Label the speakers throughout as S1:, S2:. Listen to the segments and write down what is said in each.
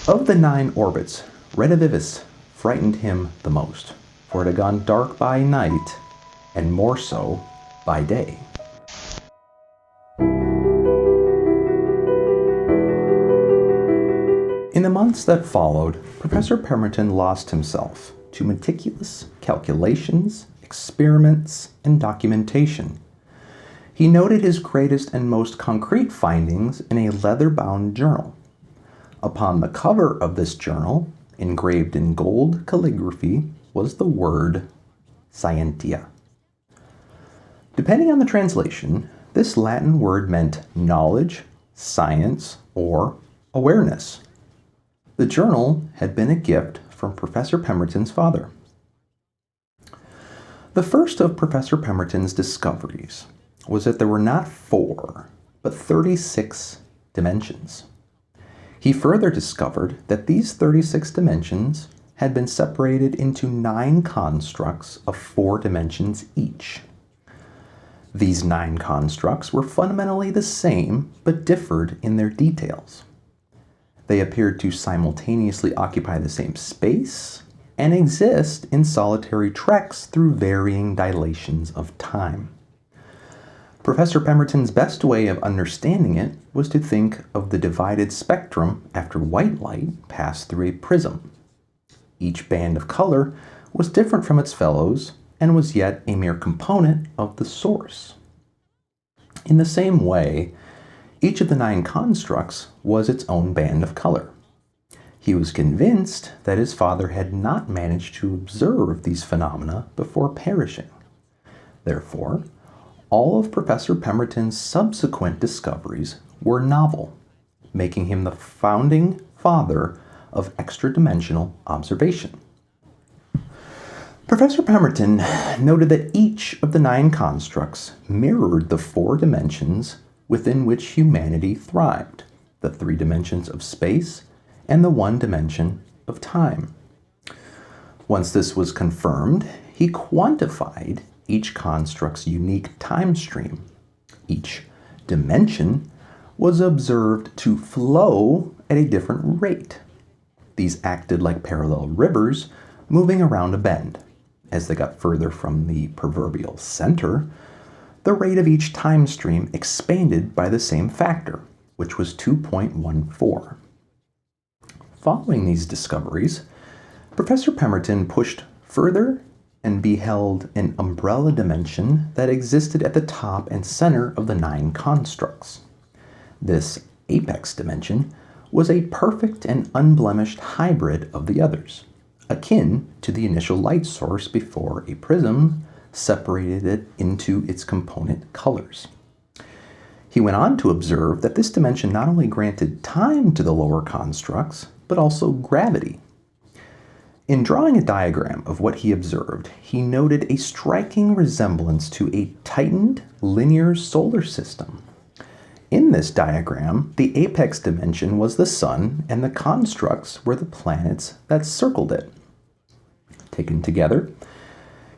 S1: Of the 9 orbits, Redivivis frightened him the most, for it had gone dark by night, and more so by day. In the months that followed, Professor Pemberton lost himself to meticulous calculations, experiments, and documentation. He noted his greatest and most concrete findings in a leather-bound journal. Upon the cover of this journal, engraved in gold calligraphy, was the word scientia. Depending on the translation, this Latin word meant knowledge, science, or awareness. The journal had been a gift from Professor Pemberton's father. The first of Professor Pemberton's discoveries was that there were not 4, but 36 dimensions. He further discovered that these 36 dimensions had been separated into 9 constructs of 4 dimensions each. These 9 constructs were fundamentally the same, but differed in their details. They appeared to simultaneously occupy the same space and exist in solitary treks through varying dilations of time. Professor Pemberton's best way of understanding it was to think of the divided spectrum after white light passed through a prism. Each band of color was different from its fellows and was yet a mere component of the source. In the same way, each of the 9 constructs was its own band of color. He was convinced that his father had not managed to observe these phenomena before perishing. Therefore, all of Professor Pemberton's subsequent discoveries were novel, making him the founding father of extra-dimensional observation. Professor Pemberton noted that each of the 9 constructs mirrored the 4 dimensions within which humanity thrived, the 3 dimensions of space and the 1 dimension of time. Once this was confirmed, he quantified each construct's unique time stream. Each dimension was observed to flow at a different rate. These acted like parallel rivers moving around a bend. As they got further from the proverbial center, the rate of each time stream expanded by the same factor, which was 2.14. Following these discoveries, Professor Pemberton pushed further and beheld an umbrella dimension that existed at the top and center of the 9 constructs. This apex dimension was a perfect and unblemished hybrid of the others, akin to the initial light source before a prism separated it into its component colors. He went on to observe that this dimension not only granted time to the lower constructs, but also gravity. In drawing a diagram of what he observed, he noted a striking resemblance to a tightened linear solar system. In this diagram, the apex dimension was the sun and the constructs were the planets that circled it. Taken together,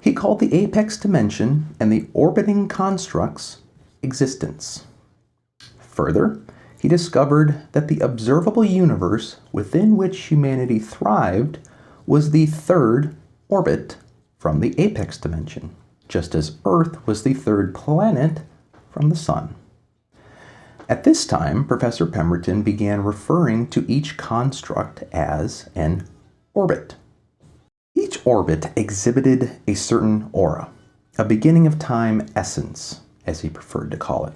S1: he called the apex dimension and the orbiting constructs existence. Further, he discovered that the observable universe within which humanity thrived was the 3rd orbit from the apex dimension, just as Earth was the 3rd planet from the sun. At this time, Professor Pemberton began referring to each construct as an orbit. Each orbit exhibited a certain aura, a beginning of time essence, as he preferred to call it.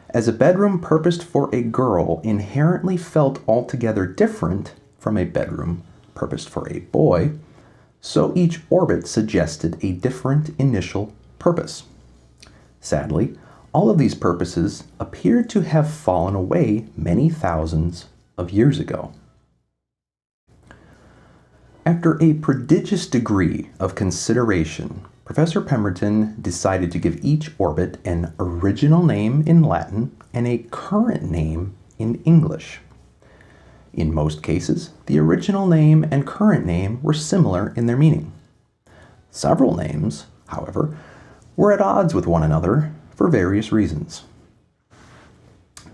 S1: As a bedroom purposed for a girl inherently felt altogether different from a bedroom purposed for a boy, so each orbit suggested a different initial purpose. Sadly, all of these purposes appeared to have fallen away many thousands of years ago. After a prodigious degree of consideration, Professor Pemberton decided to give each orbit an original name in Latin and a current name in English. In most cases, the original name and current name were similar in their meaning. Several names, however, were at odds with one another for various reasons.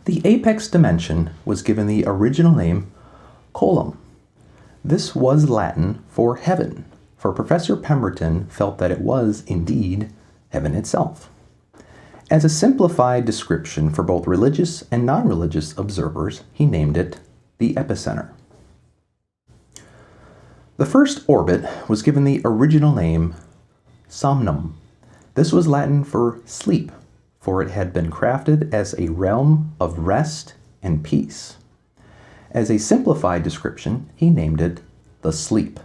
S1: The apex dimension was given the original name Colum. This was Latin for heaven, for Professor Pemberton felt that it was, indeed, heaven itself. As a simplified description for both religious and non-religious observers, he named it the epicenter. The first orbit was given the original name somnum. This was Latin for sleep, for it had been crafted as a realm of rest and peace. As a simplified description, he named it the sleep.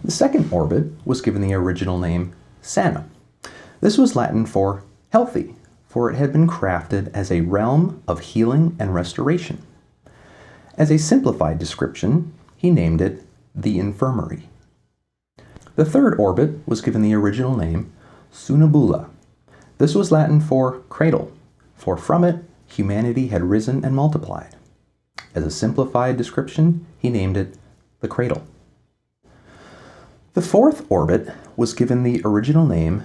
S1: The second orbit was given the original name sana. This was Latin for healthy, for it had been crafted as a realm of healing and restoration. As a simplified description, he named it the infirmary. The third orbit was given the original name Sunabula. This was Latin for cradle, for from it humanity had risen and multiplied. As a simplified description, he named it the cradle. The fourth orbit was given the original name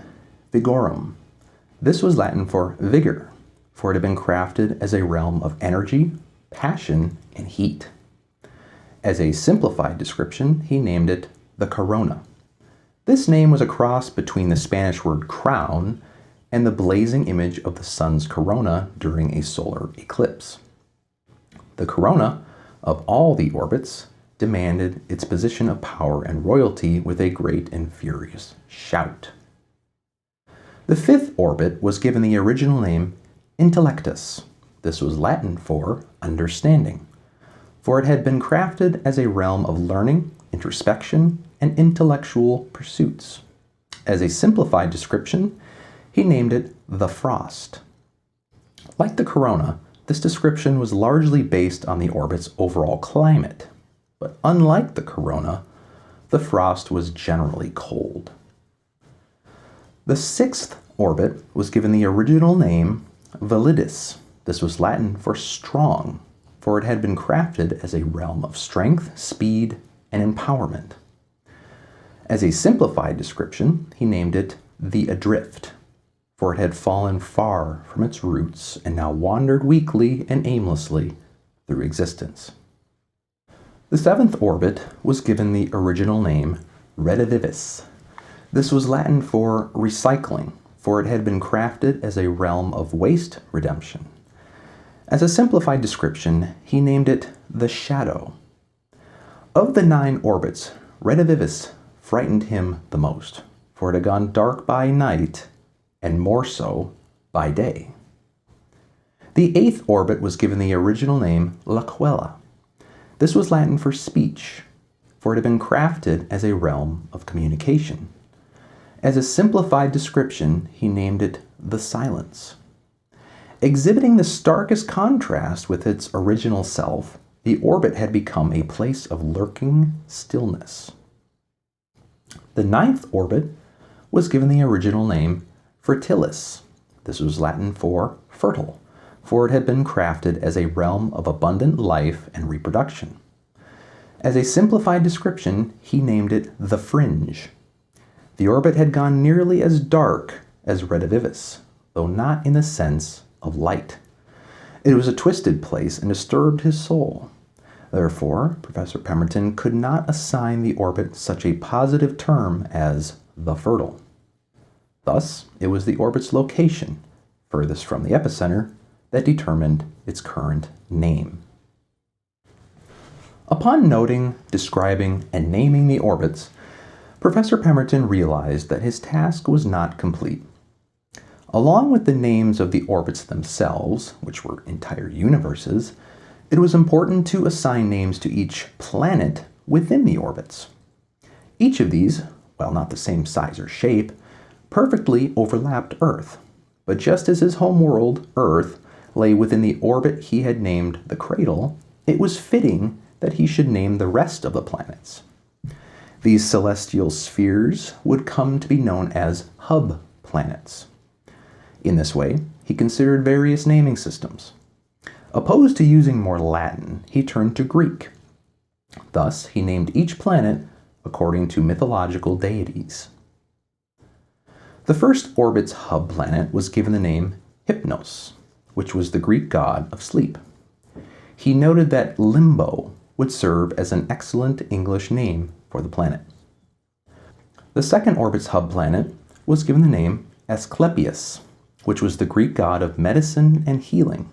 S1: Vigorum. This was Latin for vigor, for it had been crafted as a realm of energy, passion, and heat. As a simplified description, he named it the corona. This name was a cross between the Spanish word crown and the blazing image of the sun's corona during a solar eclipse. The corona of all the orbits demanded its position of power and royalty with a great and furious shout. The fifth orbit was given the original name Intellectus. This was Latin for understanding, for it had been crafted as a realm of learning, introspection, and intellectual pursuits. As a simplified description, he named it the frost. Like the corona, this description was largely based on the orbit's overall climate, but unlike the corona, the frost was generally cold. The sixth orbit was given the original name Validus. This was Latin for strong, for it had been crafted as a realm of strength, speed, and empowerment. As a simplified description, he named it the adrift, for it had fallen far from its roots and now wandered weakly and aimlessly through existence. The seventh orbit was given the original name Redivivis. This was Latin for recycling, for it had been crafted as a realm of waste redemption. As a simplified description, he named it the shadow. Of the 9 orbits, Redivivis frightened him the most, for it had gone dark by night and more so by day. The 8th orbit was given the original name Laquella. This was Latin for speech, for it had been crafted as a realm of communication. As a simplified description, he named it the silence. Exhibiting the starkest contrast with its original self, the orbit had become a place of lurking stillness. The 9th orbit was given the original name Fertilis. This was Latin for fertile, for it had been crafted as a realm of abundant life and reproduction. As a simplified description, he named it the fringe. The orbit had gone nearly as dark as Redivivis, though not in the sense of light. It was a twisted place and disturbed his soul. Therefore, Professor Pemberton could not assign the orbit such a positive term as the fertile. Thus, it was the orbit's location, furthest from the epicenter, that determined its current name. Upon noting, describing, and naming the orbits, Professor Pemberton realized that his task was not complete. Along with the names of the orbits themselves, which were entire universes, it was important to assign names to each planet within the orbits. Each of these, while not the same size or shape, perfectly overlapped Earth. But just as his home world, Earth, lay within the orbit he had named the Cradle, it was fitting that he should name the rest of the planets. These celestial spheres would come to be known as hub planets. In this way, he considered various naming systems. Opposed to using more Latin, he turned to Greek. Thus, he named each planet according to mythological deities. The first orbit's hub planet was given the name Hypnos, which was the Greek god of sleep. He noted that limbo would serve as an excellent English name for the planet. The second orbit's hub planet was given the name Asclepius, which was the Greek god of medicine and healing.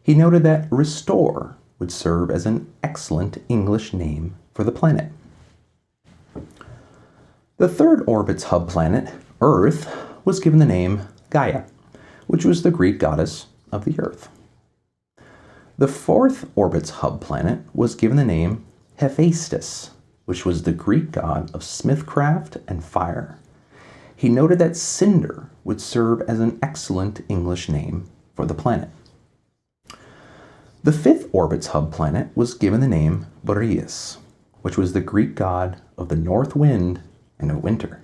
S1: He noted that restore would serve as an excellent English name for the planet. The third orbit's hub planet, Earth, was given the name Gaia, which was the Greek goddess of the earth. The fourth orbit's hub planet was given the name Hephaestus, which was the Greek god of smithcraft and fire. He noted that cinder would serve as an excellent English name for the planet. The fifth orbit's hub planet was given the name Boreas, which was the Greek god of the north wind and of winter.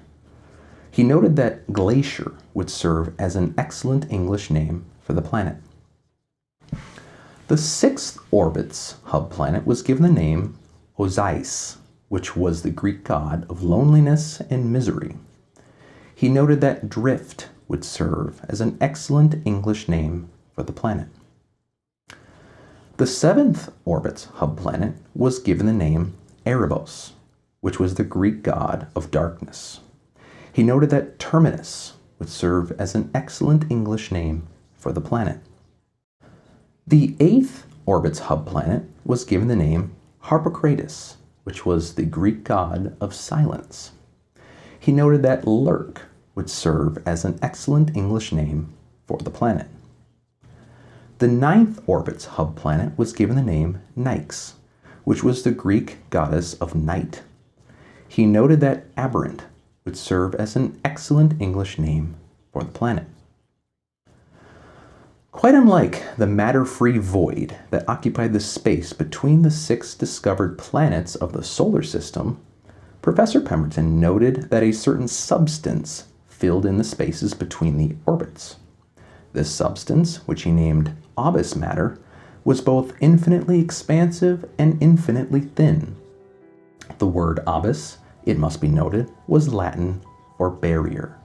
S1: He noted that glacier would serve as an excellent English name for the planet. The sixth orbit's hub planet was given the name Osiris, which was the Greek god of loneliness and misery. He noted that drift would serve as an excellent English name for the planet. The seventh orbit's hub planet was given the name Erebos, which was the Greek god of darkness. He noted that terminus would serve as an excellent English name for the planet. The eighth orbit's hub planet was given the name Harpocrates, which was the Greek god of silence. He noted that lurk would serve as an excellent English name for the planet. The ninth orbit's hub planet was given the name Nyx, which was the Greek goddess of night. He noted that aberrant would serve as an excellent English name for the planet. Quite unlike the matter-free void that occupied the space between the 6 discovered planets of the solar system, Professor Pemberton noted that a certain substance filled in the spaces between the orbits. This substance, which he named obus matter, was both infinitely expansive and infinitely thin. The word obus, it must be noted, was Latin for barrier.